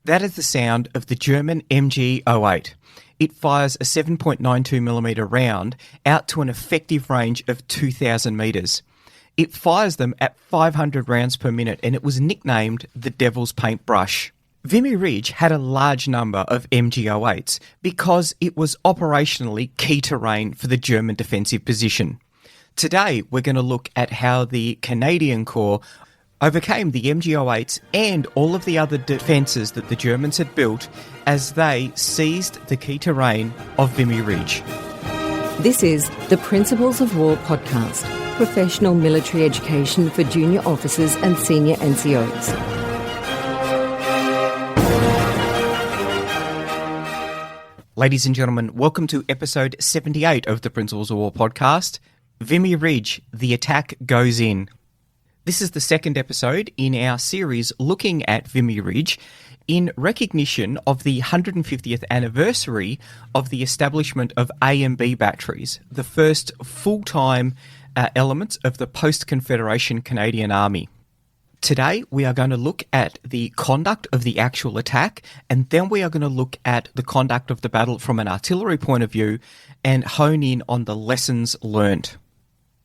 That is the sound of the German MG-08. It fires a 7.92mm round out to an effective range of 2,000 metres. It fires them at 500 rounds per minute, and it was nicknamed the Devil's Paintbrush. Vimy Ridge had a large number of MG-08s because it was operationally key terrain for the German defensive position. Today, we're going to look at how the Canadian Corps overcame the MG-08s and all of the other defences that the Germans had built as they seized the key terrain of Vimy Ridge. This is the Principles of War podcast, professional military education for junior officers and senior NCOs. Ladies and gentlemen, welcome to episode 78 of the Principles of War podcast, Vimy Ridge, The Attack Goes In. This is the second episode in our series looking at Vimy Ridge in recognition of the 150th anniversary of the establishment of A and B batteries, the first full-time elements of the post-Confederation Canadian Army. Today, we are going to look at the conduct of the actual attack, and then we are going to look at the conduct of the battle from an artillery point of view and hone in on the lessons learnt.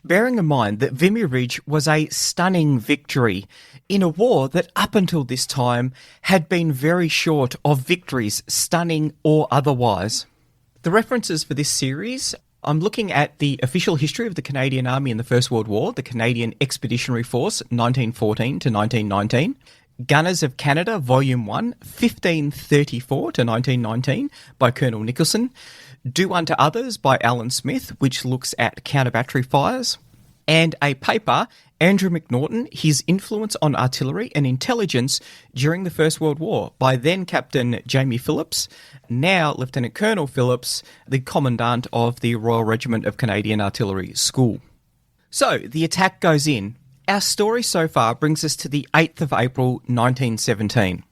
Bearing in mind that Vimy Ridge was a stunning victory in a war that up until this time had been very short of victories, stunning or otherwise. The references for this series, I'm looking at the official history of the Canadian Army in the First World War, the Canadian Expeditionary Force, 1914 to 1919, Gunners of Canada, Volume 1, 1534 to 1919 by Colonel Nicholson, Do Unto Others by Alan Smith, which looks at counter-battery fires, and a paper, Andrew McNaughton, His Influence on Artillery and Intelligence During the First World War, by then Captain Jamie Phillips, now Lieutenant Colonel Phillips, the Commandant of the Royal Regiment of Canadian Artillery School. So, the attack goes in. Our story so far brings us to the 8th of April 1917.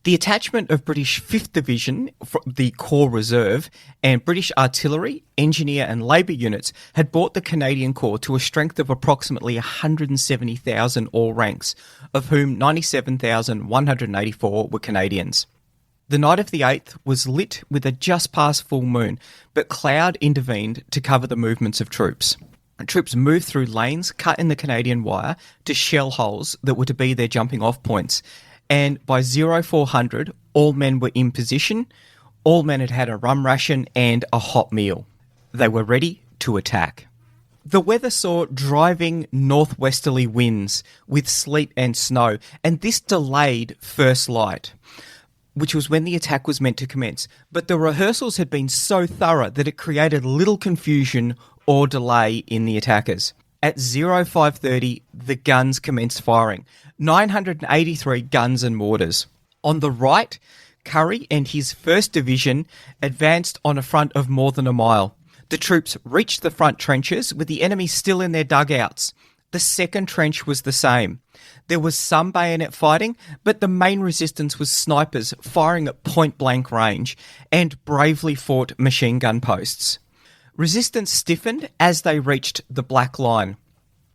The attachment of British 5th Division, the Corps Reserve, and British artillery, engineer and labour units had brought the Canadian Corps to a strength of approximately 170,000 all ranks, of whom 97,184 were Canadians. The night of the 8th was lit with a just past full moon, but cloud intervened to cover the movements of troops. Troops moved through lanes cut in the Canadian wire to shell holes that were to be their jumping off points. And by 0400, all men were in position, all men had had a rum ration and a hot meal. They were ready to attack. The weather saw driving northwesterly winds with sleet and snow, and this delayed first light, which was when the attack was meant to commence. But the rehearsals had been so thorough that it created little confusion or delay in the attackers. At 0530, the guns commenced firing. 983 guns and mortars. On the right, Curry and his 1st Division advanced on a front of more than a mile. The troops reached the front trenches with the enemy still in their dugouts. The second trench was the same. There was some bayonet fighting, but the main resistance was snipers firing at point-blank range and bravely fought machine gun posts. Resistance stiffened as they reached the Black Line.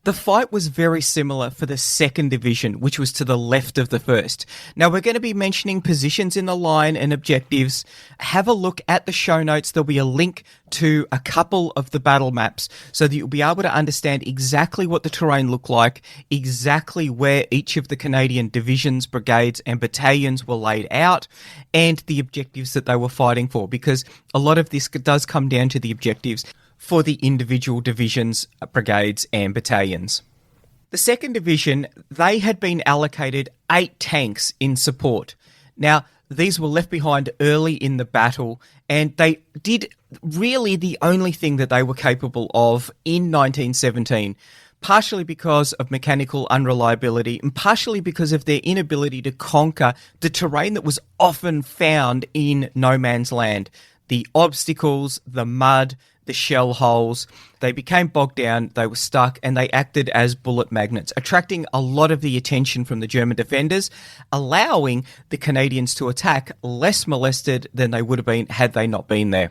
The fight was very similar for the 2nd Division, which was to the left of the 1st. Now, we're going to be mentioning positions in the line and objectives. Have a look at the show notes. There'll be a link to a couple of the battle maps so that you'll be able to understand exactly what the terrain looked like, exactly where each of the Canadian divisions, brigades, and battalions were laid out, and the objectives that they were fighting for, because a lot of this does come down to the objectives for the individual divisions, brigades, and battalions. The 2nd Division, they had been allocated 8 tanks in support. Now, these were left behind early in the battle, and they did really the only thing that they were capable of in 1917, partially because of mechanical unreliability and partially because of their inability to conquer the terrain that was often found in no man's land. The obstacles, the mud, the shell holes, they became bogged down, they were stuck, and they acted as bullet magnets, attracting a lot of the attention from the German defenders, allowing the Canadians to attack less molested than they would have been had they not been there.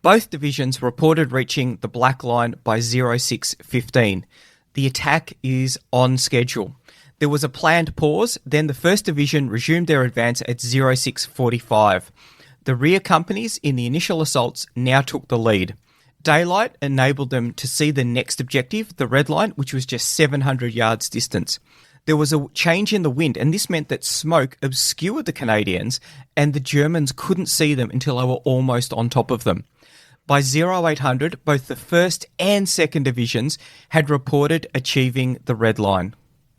Both divisions reported reaching the Black Line by 0615. The attack is on schedule. There was a planned pause, then the 1st Division resumed their advance at 06:45. The rear companies in the initial assaults now took the lead. Daylight enabled them to see the next objective, the red line, which was just 700 yards distance. There was a change in the wind, and this meant that smoke obscured the Canadians, and the Germans couldn't see them until they were almost on top of them. By 0800, both the 1st and 2nd Divisions had reported achieving the red line.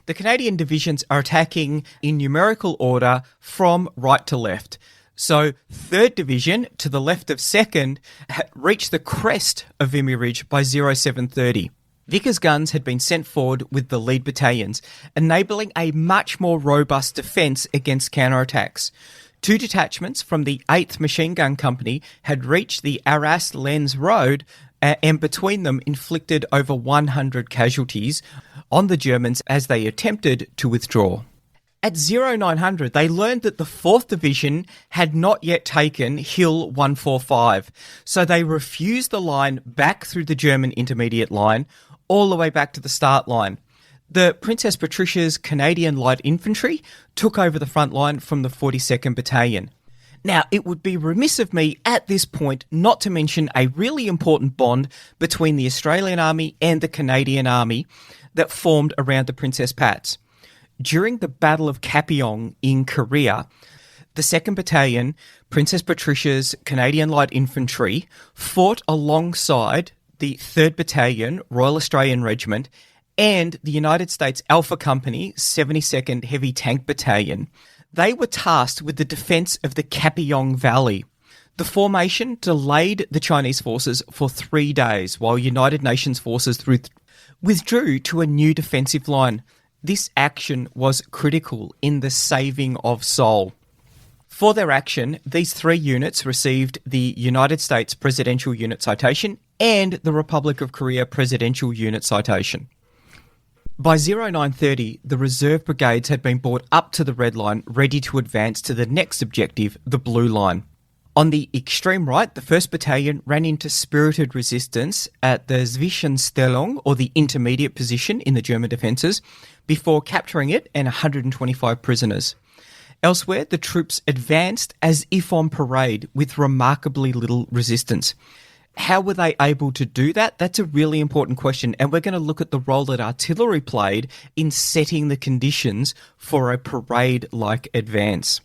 The Canadian divisions are attacking in numerical order from right to left. So 3rd Division, to the left of 2nd, had reached the crest of Vimy Ridge by 0730. Vickers guns had been sent forward with the lead battalions, enabling a much more robust defence against counterattacks. 2 detachments from the 8th Machine Gun Company had reached the Arras-Lens Road and between them inflicted over 100 casualties on the Germans as they attempted to withdraw. At 0900, they learned that the 4th Division had not yet taken Hill 145, so they refused the line back through the German intermediate line, all the way back to the start line. The Princess Patricia's Canadian Light Infantry took over the front line from the 42nd Battalion. Now, it would be remiss of me at this point not to mention a really important bond between the Australian Army and the Canadian Army that formed around the Princess Pats. During the Battle of Kapyong in Korea, the 2nd Battalion, Princess Patricia's Canadian Light Infantry, fought alongside the 3rd Battalion, Royal Australian Regiment, and the United States Alpha Company, 72nd Heavy Tank Battalion. They were tasked with the defence of the Kapyong Valley. The formation delayed the Chinese forces for 3 days, while United Nations forces withdrew to a new defensive line. This action was critical in the saving of Seoul. For their action, these 3 units received the United States Presidential Unit Citation and the Republic of Korea Presidential Unit Citation. By 0930, the reserve brigades had been brought up to the red line, ready to advance to the next objective, the blue line. On the extreme right, the 1st Battalion ran into spirited resistance at the Zwischenstellung, or the intermediate position in the German defences, before capturing it and 125 prisoners. Elsewhere, the troops advanced as if on parade with remarkably little resistance. How were they able to do that? That's a really important question, and we're going to look at the role that artillery played in setting the conditions for a parade-like advance.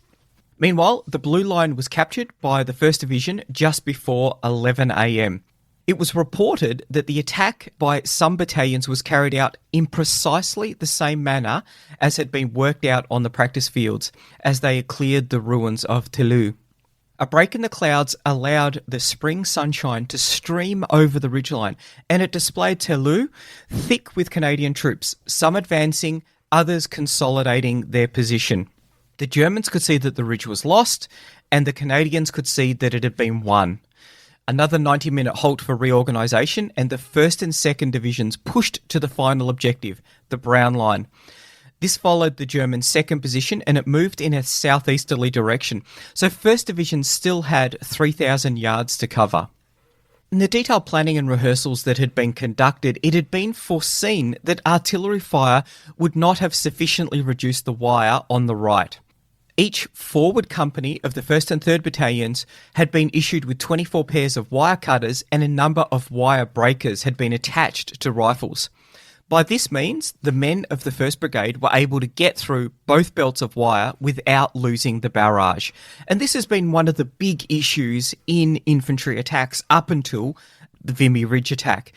Meanwhile, the blue line was captured by the 1st Division just before 11 a.m. It was reported that the attack by some battalions was carried out in precisely the same manner as had been worked out on the practice fields as they had cleared the ruins of Telou. A break in the clouds allowed the spring sunshine to stream over the ridgeline, and it displayed Telou thick with Canadian troops, some advancing, others consolidating their position. The Germans could see that the ridge was lost, and the Canadians could see that it had been won. Another 90-minute halt for reorganisation, and the 1st and 2nd Divisions pushed to the final objective, the Brown Line. This followed the German 2nd position, and it moved in a southeasterly direction, so 1st Division still had 3,000 yards to cover. In the detailed planning and rehearsals that had been conducted, it had been foreseen that artillery fire would not have sufficiently reduced the wire on the right. Each forward company of the 1st and 3rd Battalions had been issued with 24 pairs of wire cutters, and a number of wire breakers had been attached to rifles. By this means, the men of the 1st Brigade were able to get through both belts of wire without losing the barrage. And this has been one of the big issues in infantry attacks up until the Vimy Ridge attack.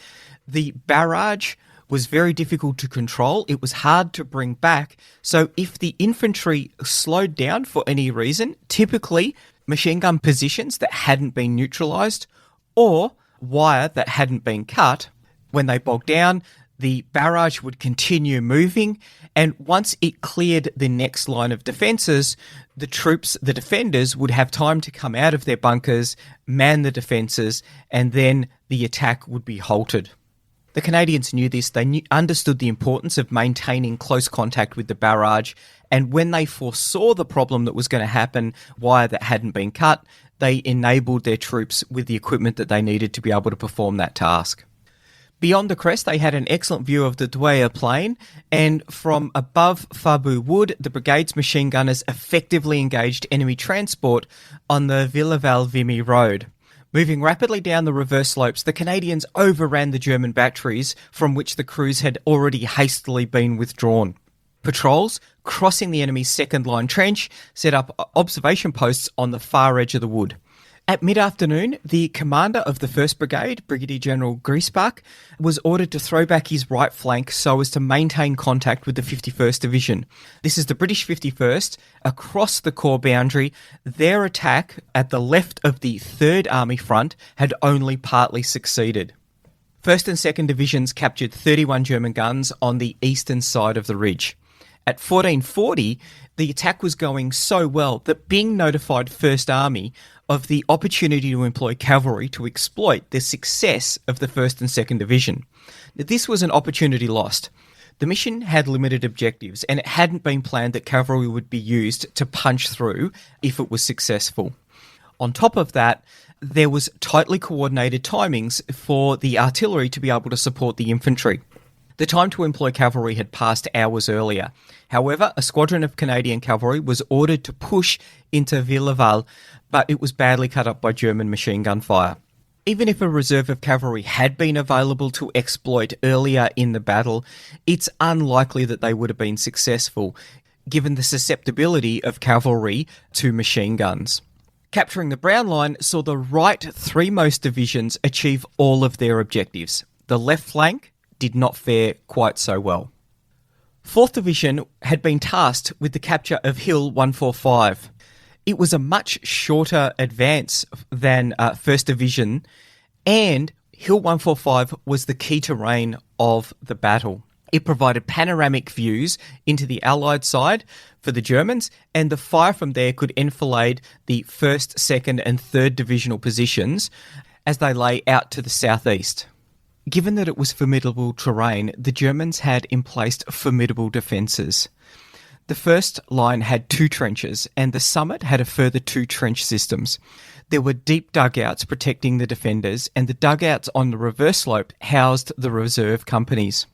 The barrage was very difficult to control. It was hard to bring back. So if the infantry slowed down for any reason, typically machine gun positions that hadn't been neutralised or wire that hadn't been cut, when they bogged down, the barrage would continue moving, and once it cleared the next line of defences, the troops, the defenders, would have time to come out of their bunkers, man the defences, and then the attack would be halted. The Canadians knew this. They understood the importance of maintaining close contact with the barrage, and when they foresaw the problem that was going to happen, wire that hadn't been cut, they enabled their troops with the equipment that they needed to be able to perform that task. Beyond the crest, they had an excellent view of the Douai plain, and from above Fabu Wood, the brigade's machine gunners effectively engaged enemy transport on the Vimy Road. Moving rapidly down the reverse slopes, the Canadians overran the German batteries from which the crews had already hastily been withdrawn. Patrols crossing the enemy's second-line trench set up observation posts on the far edge of the wood. At mid-afternoon, the commander of the 1st Brigade, Brigadier General Griesbach, was ordered to throw back his right flank so as to maintain contact with the 51st Division. This is the British 51st, across the Corps boundary. Their attack at the left of the 3rd Army front had only partly succeeded. 1st and 2nd Divisions captured 31 German guns on the eastern side of the ridge. At 1440, the attack was going so well that Byng notified 1st Army of the opportunity to employ cavalry to exploit the success of the 1st and 2nd Division. This was an opportunity lost. The mission had limited objectives, and it hadn't been planned that cavalry would be used to punch through if it was successful. On top of that, there was tightly coordinated timings for the artillery to be able to support the infantry. The time to employ cavalry had passed hours earlier. However, a squadron of Canadian cavalry was ordered to push into Villeval, but it was badly cut up by German machine gun fire. Even if a reserve of cavalry had been available to exploit earlier in the battle, it's unlikely that they would have been successful, given the susceptibility of cavalry to machine guns. Capturing the Brown Line saw the right threemost divisions achieve all of their objectives. The left flank did not fare quite so well. 4th Division had been tasked with the capture of Hill 145. It was a much shorter advance than 1st Division, and Hill 145 was the key terrain of the battle. It provided panoramic views into the Allied side for the Germans, and the fire from there could enfilade the 1st, 2nd and 3rd Divisional positions as they lay out to the southeast. Given that it was formidable terrain, the Germans had emplaced formidable defences. The first line had 2 trenches, and the summit had a further 2 trench systems. There were deep dugouts protecting the defenders, and the dugouts on the reverse slope housed the reserve companies.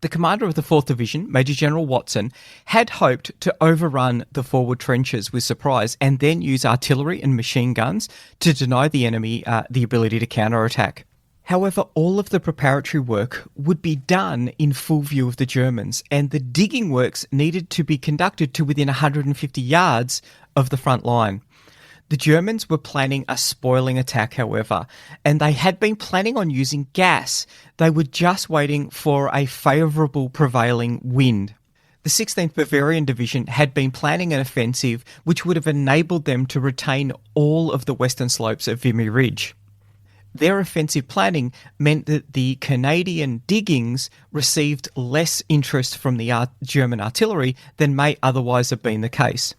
The commander of the 4th Division, Major General Watson, had hoped to overrun the forward trenches with surprise and then use artillery and machine guns to deny the enemy the ability to counterattack. However, all of the preparatory work would be done in full view of the Germans, and the digging works needed to be conducted to within 150 yards of the front line. The Germans were planning a spoiling attack, however, and they had been planning on using gas. They were just waiting for a favourable prevailing wind. The 16th Bavarian Division had been planning an offensive which would have enabled them to retain all of the western slopes of Vimy Ridge. Their offensive planning meant that the Canadian diggings received less interest from the German artillery than may otherwise have been the case.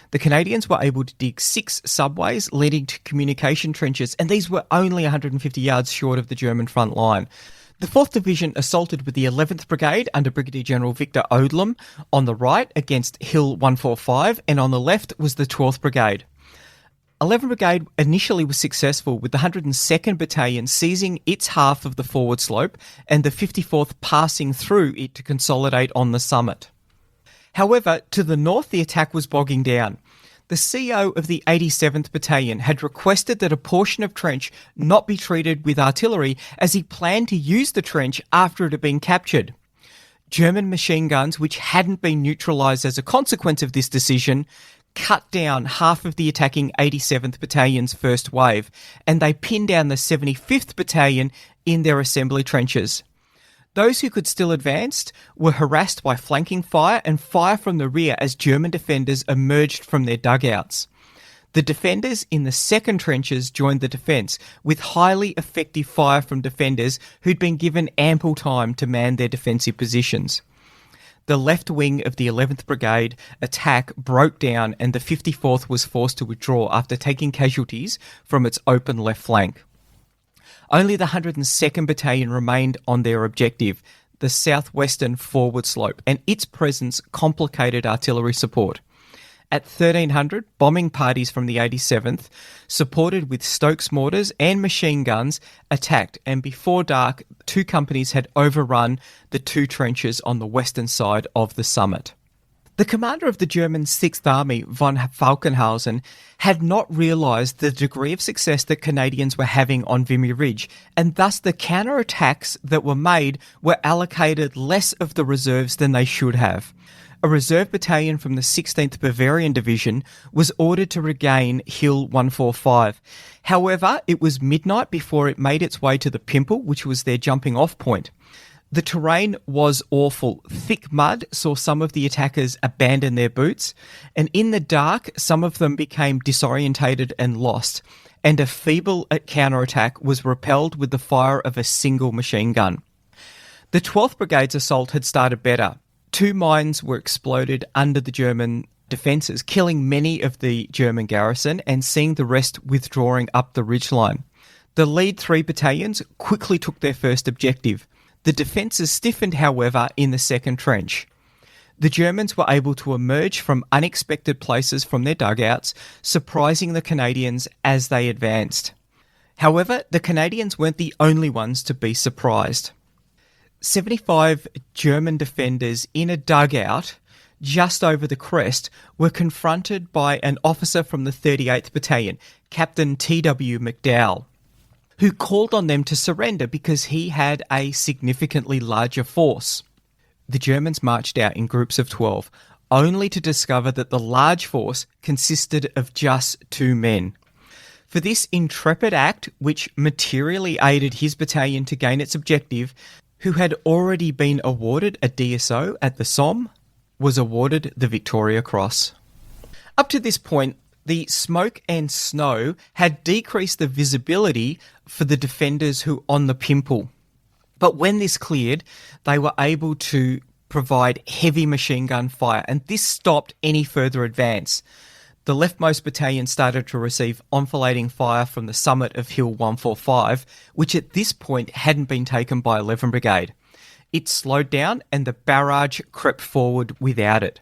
The Canadians were able to dig 6 subways leading to communication trenches, and these were only 150 yards short of the German front line. The 4th Division assaulted with the 11th Brigade under Brigadier General Victor Odlum on the right against Hill 145, and on the left was the 12th Brigade. 11th Brigade initially was successful, with the 102nd Battalion seizing its half of the forward slope and the 54th passing through it to consolidate on the summit. However, to the north the attack was bogging down. The CO of the 87th Battalion had requested that a portion of trench not be treated with artillery, as he planned to use the trench after it had been captured. German machine guns, which hadn't been neutralised as a consequence of this decision, cut down half of the attacking 87th Battalion's first wave, and they pinned down the 75th Battalion in their assembly trenches. Those who could still advance were harassed by flanking fire and fire from the rear as German defenders emerged from their dugouts. The defenders in the second trenches joined the defence, with highly effective fire from defenders who'd been given ample time to man their defensive positions. The left wing of the 11th Brigade attack broke down, and the 54th was forced to withdraw after taking casualties from its open left flank. Only the 102nd Battalion remained on their objective, the southwestern forward slope, and its presence complicated artillery support. At 1300, bombing parties from the 87th, supported with Stokes mortars and machine guns, attacked, and before dark, two companies had overrun the two trenches on the western side of the summit. The commander of the German 6th Army, von Falkenhausen, had not realised the degree of success that Canadians were having on Vimy Ridge, and thus the counterattacks that were made were allocated less of the reserves than they should have. A reserve battalion from the 16th Bavarian Division was ordered to regain Hill 145. However, it was midnight before it made its way to the Pimple, which was their jumping off point. The terrain was awful. Thick mud saw some of the attackers abandon their boots, and in the dark, some of them became disorientated and lost, and a feeble counterattack was repelled with the fire of a single machine gun. The 12th Brigade's assault had started better. Two mines were exploded under the German defences, killing many of the German garrison and seeing the rest withdrawing up the ridgeline. The lead three battalions quickly took their first objective. The defences stiffened, however, in the second trench. The Germans were able to emerge from unexpected places from their dugouts, surprising the Canadians as they advanced. However, the Canadians weren't the only ones to be surprised. 75 German defenders in a dugout just over the crest were confronted by an officer from the 38th Battalion, Captain T.W. McDowell, who called on them to surrender because he had a significantly larger force. The Germans marched out in groups of 12, only to discover that the large force consisted of just 2 men. For this intrepid act, which materially aided his battalion to gain its objective, who had already been awarded a DSO at the Somme, was awarded the Victoria Cross. Up to this point, the smoke and snow had decreased the visibility for the defenders who on the Pimple. But when this cleared, they were able to provide heavy machine gun fire, and this stopped any further advance. The leftmost battalion started to receive enfilading fire from the summit of Hill 145, which at this point hadn't been taken by 11th Brigade. It slowed down and the barrage crept forward without it.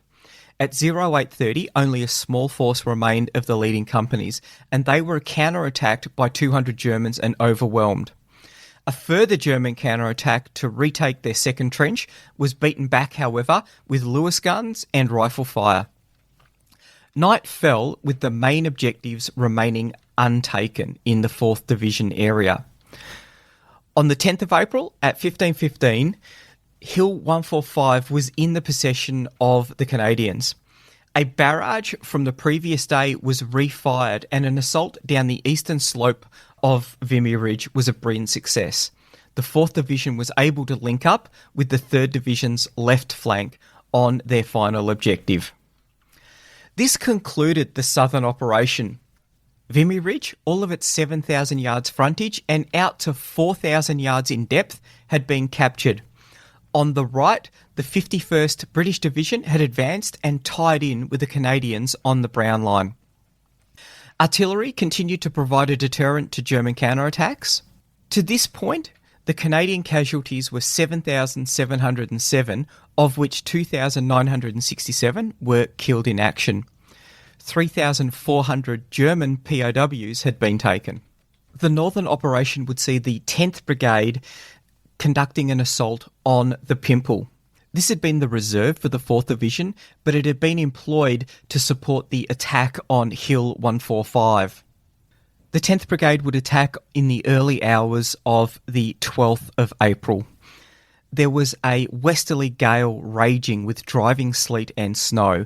At 0830, only a small force remained of the leading companies, and they were counterattacked by 200 Germans and overwhelmed. A further German counterattack to retake their second trench was beaten back, however, with Lewis guns and rifle fire. Night fell with the main objectives remaining untaken in the 4th Division area. On the 10th of April at 15:15, Hill 145 was in the possession of the Canadians. A barrage from the previous day was refired, and an assault down the eastern slope of Vimy Ridge was a brilliant success. The 4th Division was able to link up with the 3rd Division's left flank on their final objective. This concluded the southern operation. Vimy Ridge, all of its 7,000 yards frontage and out to 4,000 yards in depth, had been captured. On the right, the 51st British Division had advanced and tied in with the Canadians on the Brown Line. Artillery continued to provide a deterrent to German counterattacks. To this point, the Canadian casualties were 7,707, of which 2,967 were killed in action. 3,400 German POWs had been taken. The northern operation would see the 10th Brigade conducting an assault on the Pimple. This had been the reserve for the 4th Division, but it had been employed to support the attack on Hill 145. The 10th Brigade would attack in the early hours of the 12th of April. There was a westerly gale raging with driving sleet and snow.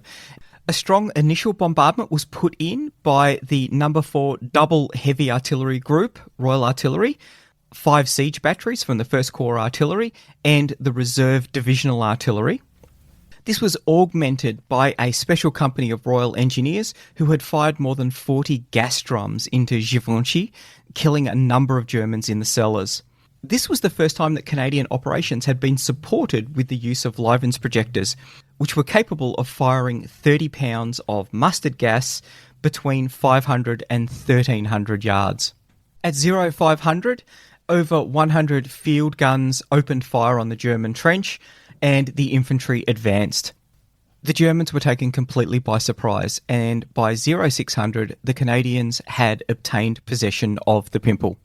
A strong initial bombardment was put in by the No. 4 Double Heavy Artillery Group, Royal Artillery, 5 siege batteries from the 1st Corps Artillery, and the Reserve Divisional Artillery. This was augmented by a special company of Royal Engineers who had fired more than 40 gas drums into Givenchy, killing a number of Germans in the cellars. This was the first time that Canadian operations had been supported with the use of Livens projectors, which were capable of firing 30 pounds of mustard gas between 500 and 1,300 yards. At 0500, over 100 field guns opened fire on the German trench, and the infantry advanced. The Germans were taken completely by surprise, and by 0600, the Canadians had obtained possession of the Pimple.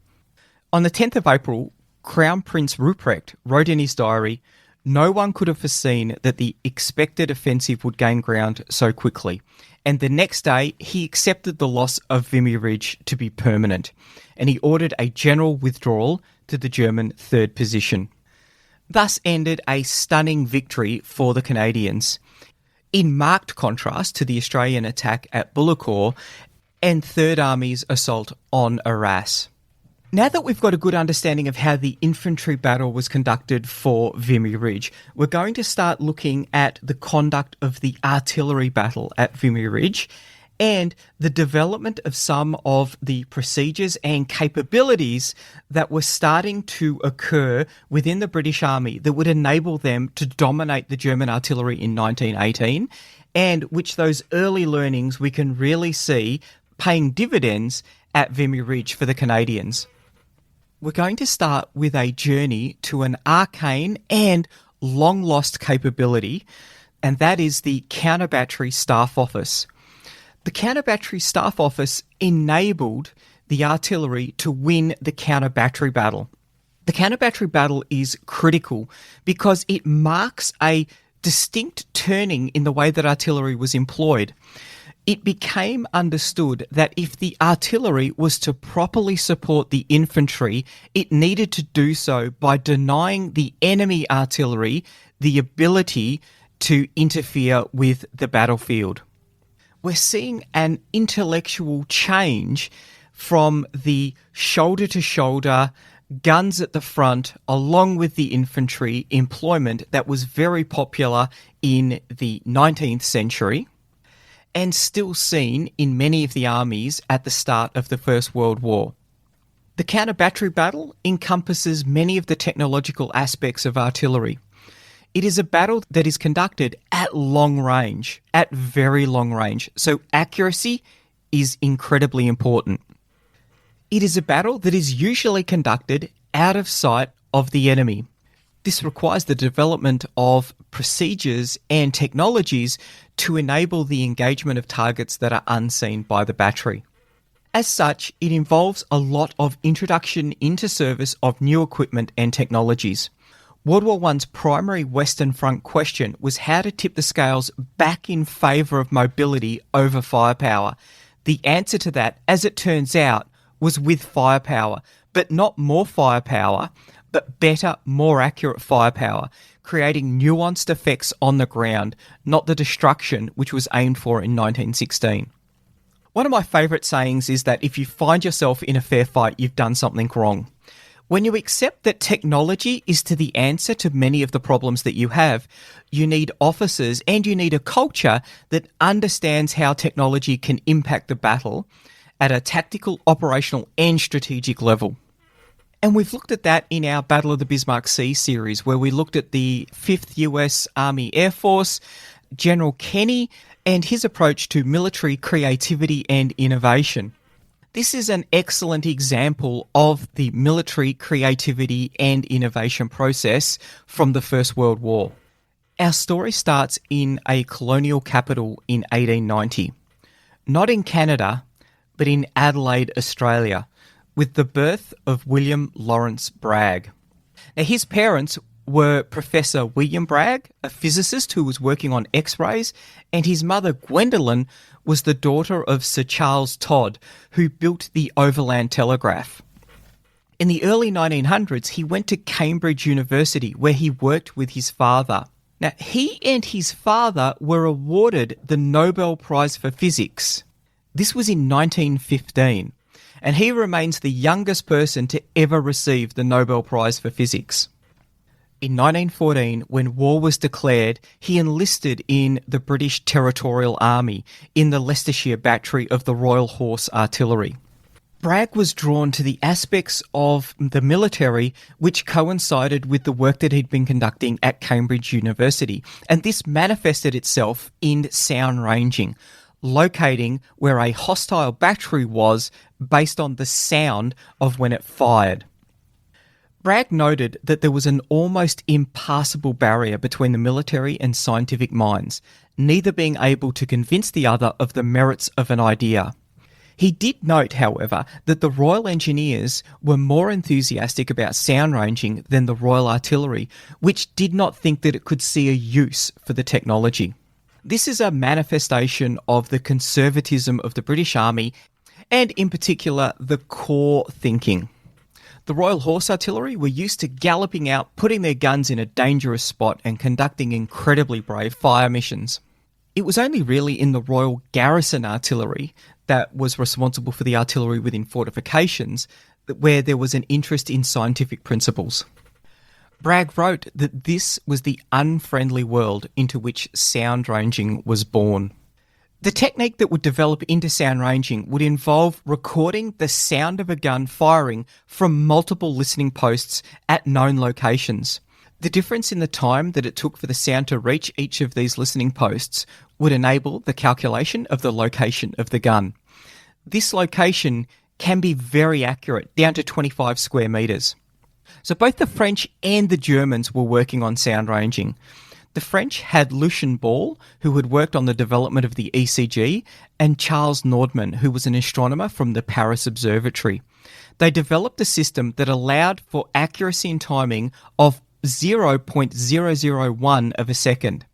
On the 10th of April, Crown Prince Ruprecht wrote in his diary, "No one could have foreseen that the expected offensive would gain ground so quickly." And the next day, he accepted the loss of Vimy Ridge to be permanent, and he ordered a general withdrawal to the German third position. Thus ended a stunning victory for the Canadians, in marked contrast to the Australian attack at Bullecourt and Third Army's assault on Arras. Now that we've got a good understanding of how the infantry battle was conducted for Vimy Ridge, we're going to start looking at the conduct of the artillery battle at Vimy Ridge and the development of some of the procedures and capabilities that were starting to occur within the British Army that would enable them to dominate the German artillery in 1918, and which those early learnings we can really see paying dividends at Vimy Ridge for the Canadians. We're going to start with a journey to an arcane and long-lost capability, and that is the Counter-Battery Staff Office. The Counter-Battery Staff Office enabled the artillery to win the counter-battery battle. The counter-battery battle is critical because it marks a distinct turning in the way that artillery was employed. It became understood that if the artillery was to properly support the infantry, it needed to do so by denying the enemy artillery the ability to interfere with the battlefield. We're seeing an intellectual change from the shoulder-to-shoulder, guns at the front, along with the infantry employment that was very popular in the 19th century, and still seen in many of the armies at the start of the First World War. The counter-battery battle encompasses many of the technological aspects of artillery. It is a battle that is conducted at long range, at very long range, so accuracy is incredibly important. It is a battle that is usually conducted out of sight of the enemy. This requires the development of procedures and technologies to enable the engagement of targets that are unseen by the battery. As such, it involves a lot of introduction into service of new equipment and technologies. World War I's primary Western Front question was how to tip the scales back in favour of mobility over firepower. The answer to that, as it turns out, was with firepower, but not more firepower, but better, more accurate firepower, creating nuanced effects on the ground, not the destruction which was aimed for in 1916. One of my favourite sayings is that if you find yourself in a fair fight, you've done something wrong. When you accept that technology is to the answer to many of the problems that you have, you need officers and you need a culture that understands how technology can impact the battle at a tactical, operational and strategic level. And we've looked at that in our Battle of the Bismarck Sea series, where we looked at the 5th US Army Air Force, General Kenny, and his approach to military creativity and innovation. This is an excellent example of the military creativity and innovation process from the First World War. Our story starts in a colonial capital in 1890. Not in Canada, but in Adelaide, Australia, with the birth of William Lawrence Bragg. Now, his parents were Professor William Bragg, a physicist who was working on X-rays, and his mother, Gwendolyn, was the daughter of Sir Charles Todd, who built the overland telegraph. In the early 1900s, he went to Cambridge University, where he worked with his father. Now, he and his father were awarded the Nobel Prize for Physics. This was in 1915. And he remains the youngest person to ever receive the Nobel Prize for Physics. In 1914, when war was declared, he enlisted in the British Territorial Army in the Leicestershire Battery of the Royal Horse Artillery. Bragg was drawn to the aspects of the military which coincided with the work that he'd been conducting at Cambridge University, and this manifested itself in sound ranging, locating where a hostile battery was based on the sound of when it fired. Bragg noted that there was an almost impassable barrier between the military and scientific minds, neither being able to convince the other of the merits of an idea. He did note, however, that the Royal Engineers were more enthusiastic about sound ranging than the Royal Artillery, which did not think that it could see a use for the technology. This is a manifestation of the conservatism of the British Army, and in particular, the core thinking. The Royal Horse Artillery were used to galloping out, putting their guns in a dangerous spot and conducting incredibly brave fire missions. It was only really in the Royal Garrison Artillery that was responsible for the artillery within fortifications where there was an interest in scientific principles. Bragg wrote that this was the unfriendly world into which sound ranging was born. The technique that would develop into sound ranging would involve recording the sound of a gun firing from multiple listening posts at known locations. The difference in the time that it took for the sound to reach each of these listening posts would enable the calculation of the location of the gun. This location can be very accurate, down to 25 square metres. So both the French and the Germans were working on sound ranging. The French had Lucien Ball, who had worked on the development of the ECG, and Charles Nordman, who was an astronomer from the Paris Observatory. They developed a system that allowed for accuracy and timing of 0.001 of a second.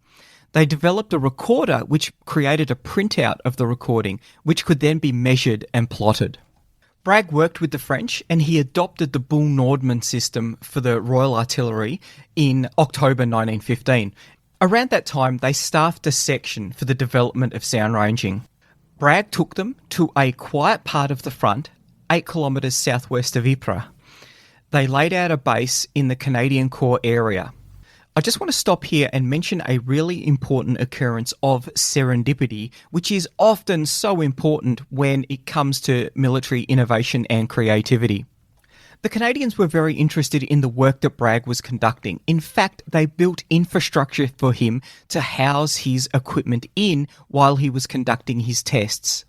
They developed a recorder which created a printout of the recording, which could then be measured and plotted. Bragg worked with the French and he adopted the Ball-Nordman system for the Royal Artillery in October 1915. Around that time, they staffed a section for the development of sound ranging. Bragg took them to a quiet part of the front, 8 kilometres southwest of Ypres. They laid out a base in the Canadian Corps area. I just want to stop here and mention a really important occurrence of serendipity, which is often so important when it comes to military innovation and creativity. The Canadians were very interested in the work that Bragg was conducting. In fact, they built infrastructure for him to house his equipment in while he was conducting his tests.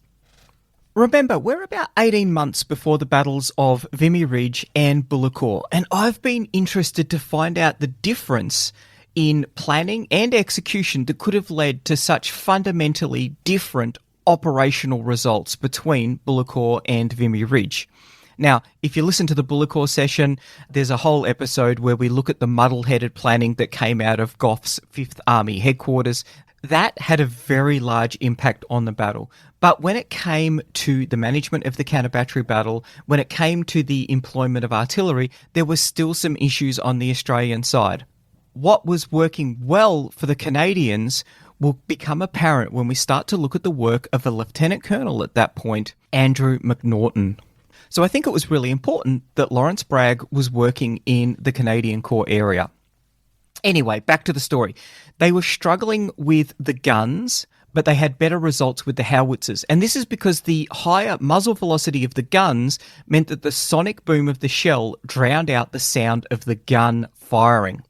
Remember, we're about 18 months before the battles of Vimy Ridge and Bullecourt, and I've been interested to find out the difference in planning and execution that could have led to such fundamentally different operational results between Bullecourt and Vimy Ridge. Now, if you listen to the Bullecourt session, there's a whole episode where we look at the muddle-headed planning that came out of Gough's 5th Army headquarters. That had a very large impact on the battle. But when it came to the management of the counter-battery battle, when it came to the employment of artillery, there were still some issues on the Australian side. What was working well for the Canadians will become apparent when we start to look at the work of a lieutenant colonel at that point, Andrew McNaughton. So I think it was really important that Lawrence Bragg was working in the Canadian Corps area. Anyway, back to the story. They were struggling with the guns, but they had better results with the howitzers. And this is because the higher muzzle velocity of the guns meant that the sonic boom of the shell drowned out the sound of the gun firing.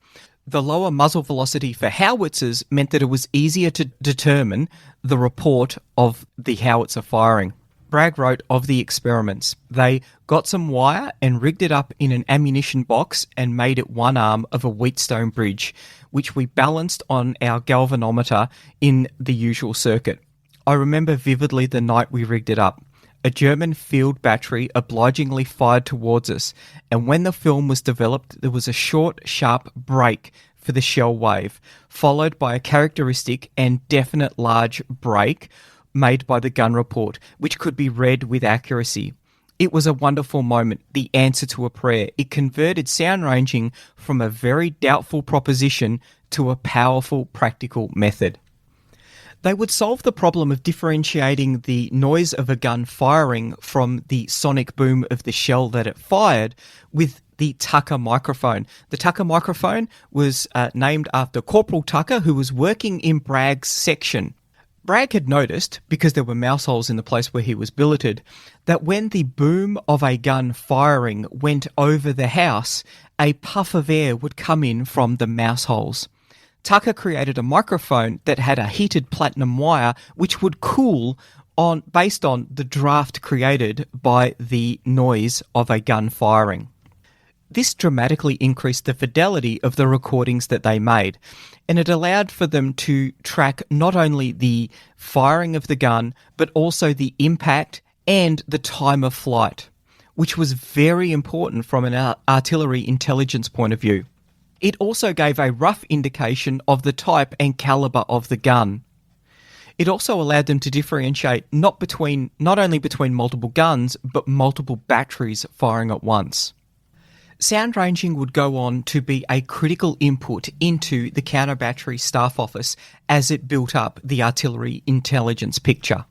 The lower muzzle velocity for howitzers meant that it was easier to determine the report of the howitzer firing. Bragg wrote of the experiments. They got some wire and rigged it up in an ammunition box and made it one arm of a Wheatstone bridge, which we balanced on our galvanometer in the usual circuit. I remember vividly the night we rigged it up. A German field battery obligingly fired towards us, and when the film was developed, there was a short, sharp break for the shell wave, followed by a characteristic and definite large break made by the gun report, which could be read with accuracy. It was a wonderful moment, the answer to a prayer. It converted sound ranging from a very doubtful proposition to a powerful practical method. They would solve the problem of differentiating the noise of a gun firing from the sonic boom of the shell that it fired with the Tucker microphone. The Tucker microphone was named after Corporal Tucker, who was working in Bragg's section. Bragg had noticed, because there were mouse holes in the place where he was billeted, that when the boom of a gun firing went over the house, a puff of air would come in from the mouse holes. Tucker created a microphone that had a heated platinum wire which would cool based on the draft created by the noise of a gun firing. This dramatically increased the fidelity of the recordings that they made, and it allowed for them to track not only the firing of the gun, but also the impact and the time of flight, which was very important from an artillery intelligence point of view. It also gave a rough indication of the type and caliber of the gun. It also allowed them to differentiate not only between multiple guns, but multiple batteries firing at once. Sound ranging would go on to be a critical input into the counter-battery staff office as it built up the artillery intelligence picture.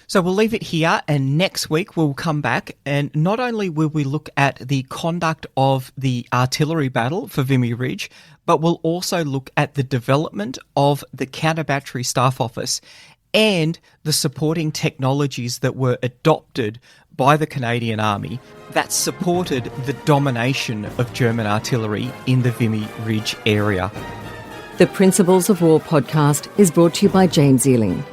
So we'll leave it here, and next week we'll come back, and not only will we look at the conduct of the artillery battle for Vimy Ridge, but we'll also look at the development of the counter-battery staff office and the supporting technologies that were adopted by the Canadian Army that supported the domination of German artillery in the Vimy Ridge area. The Principles of War podcast is brought to you by James Ealing.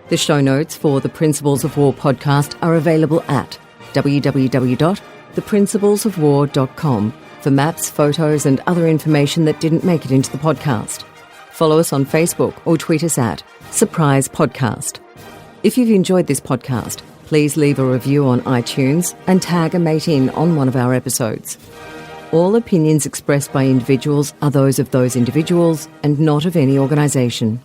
The show notes for the Principles of War podcast are available at www.theprinciplesofwar.com for maps, photos and other information that didn't make it into the podcast. Follow us on Facebook or tweet us at Surprise Podcast. If you've enjoyed this podcast, please leave a review on iTunes and tag a mate in on one of our episodes. All opinions expressed by individuals are those of those individuals and not of any organisation.